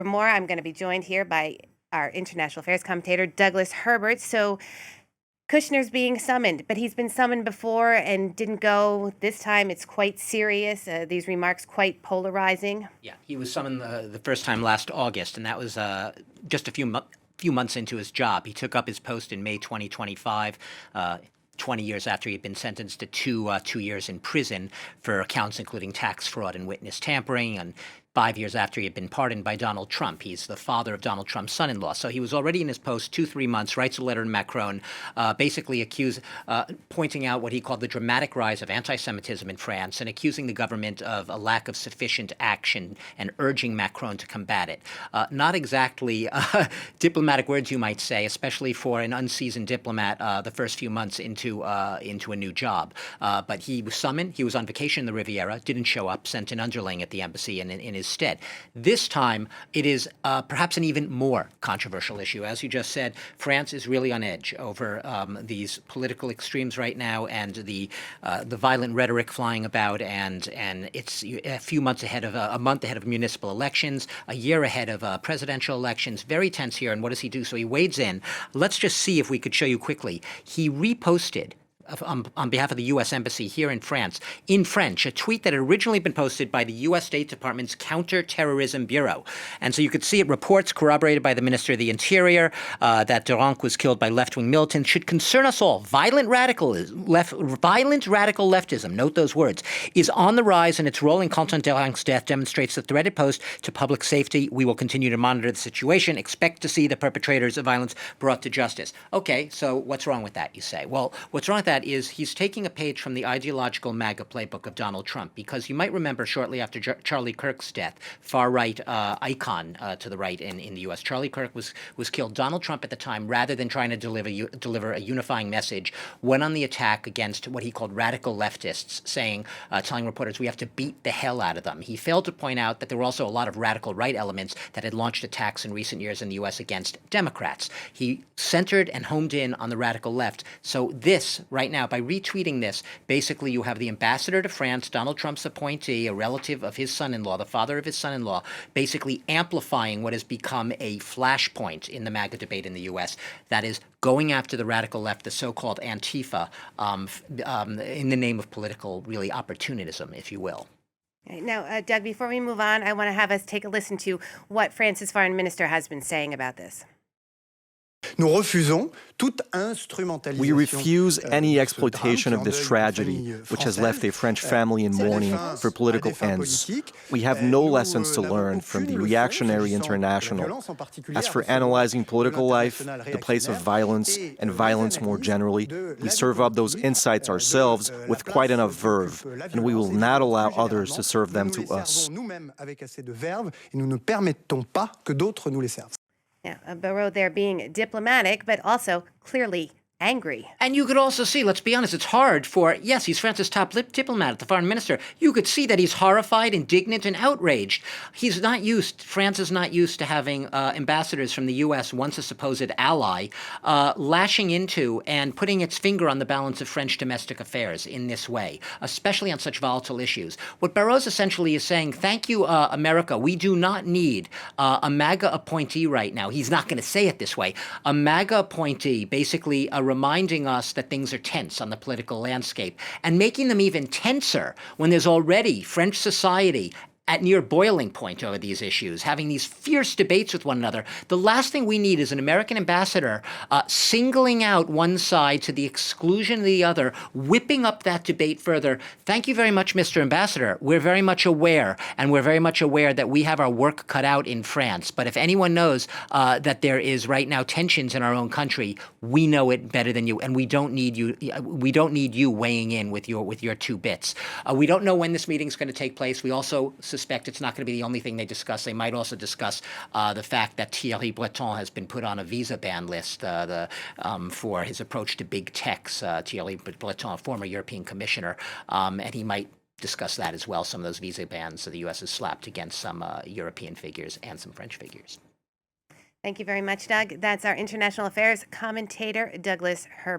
For more, I'm going to be joined here by our international affairs commentator, Douglas Herbert. So Kushner's being summoned, but he's been summoned before and didn't go. This time it's quite serious. These remarks quite polarizing. Yeah, he was summoned the first time last August, and that was just a few months into his job. He took up his post in May 2025. 20 years after he had been sentenced to two years in prison for counts including tax fraud and witness tampering, and 5 years after he had been pardoned by Donald Trump. He's the father of Donald Trump's son-in-law. So he was already in his post 3 months, writes a letter to Macron, basically pointing out what he called the dramatic rise of anti-Semitism in France and accusing the government of a lack of sufficient action and urging Macron to combat it. Not exactly diplomatic words, you might say, especially for an unseasoned diplomat the first few months into a new job. But he was summoned. He was on vacation in the Riviera, didn't show up, sent an underling at the embassy in his stead. This time, it is perhaps an even more controversial issue. As you just said, France is really on edge over these political extremes right now, and the violent rhetoric flying about, and it's a month ahead of municipal elections, a year ahead of presidential elections. Very tense here. And what does he do? So he wades in. Let's just see if we could show you quickly. He reposted on behalf of the U.S. Embassy here in France, in French, a tweet that had originally been posted by the U.S. State Department's Counterterrorism Bureau. And so you could see it, reports corroborated by the Minister of the Interior that Deranque was killed by left-wing militants should concern us all. Violent radical leftism, note those words, is on the rise, and its role in Quentin Deranque's death demonstrates the threat it posed to public safety. We will continue to monitor the situation, expect to see the perpetrators of violence brought to justice. Okay, so what's wrong with that, you say? Well, what's wrong with that is he's taking a page from the ideological MAGA playbook of Donald Trump, because you might remember shortly after Charlie Kirk's death, far-right icon to the right in the U.S., Charlie Kirk was killed. Donald Trump at the time, rather than trying to deliver a unifying message, went on the attack against what he called radical leftists, telling reporters we have to beat the hell out of them. He failed to point out that there were also a lot of radical right elements that had launched attacks in recent years in the U.S. against Democrats. He centered and homed in on the radical left. So this, right now, by retweeting this, basically you have the ambassador to France, Donald Trump's appointee, a relative of his son-in-law, the father of his son-in-law, basically amplifying what has become a flashpoint in the MAGA debate in the U.S. That is going after the radical left, the so-called Antifa, in the name of political, really, opportunism, if you will. Now, Doug, before we move on, I want to have us take a listen to what France's foreign minister has been saying about this. We refuse any exploitation of this tragedy, which has left a French family in mourning for political ends. We have no lessons to learn from the reactionary international. As for analyzing political life, the place of violence, and violence more generally, we serve up those insights ourselves with quite enough verve, and we will not allow others to serve them to us. Yeah, Barrault there being diplomatic, but also clearly angry. And you could also see, let's be honest, it's hard for, yes, he's France's top diplomat, the foreign minister. You could see that he's horrified, indignant, and outraged. France is not used to having ambassadors from the U.S., once a supposed ally, lashing into and putting its finger on the balance of French domestic affairs in this way, especially on such volatile issues. What Barrault essentially is saying, thank you, America, we do not need a MAGA appointee right now. He's not going to say it this way. A MAGA appointee, basically reminding us that things are tense on the political landscape, and making them even tenser when there's already French society at near boiling point over these issues, having these fierce debates with one another. The last thing we need is an American ambassador singling out one side to the exclusion of the other, whipping up that debate further. Thank you very much, Mr. Ambassador. We're very much aware, and we're very much aware that we have our work cut out in France. But if anyone knows that there is right now tensions in our own country, we know it better than you, and we don't need you. We don't need you weighing in with your two bits. We don't know when this meeting is going to take place. We also suspect it's not going to be the only thing they discuss. They might also discuss the fact that Thierry Breton has been put on a visa ban list for his approach to big techs. Thierry Breton, former European commissioner, and he might discuss that as well, some of those visa bans that the U.S. has slapped against some European figures and some French figures. Thank you very much, Doug. That's our international affairs commentator, Douglas Herbert.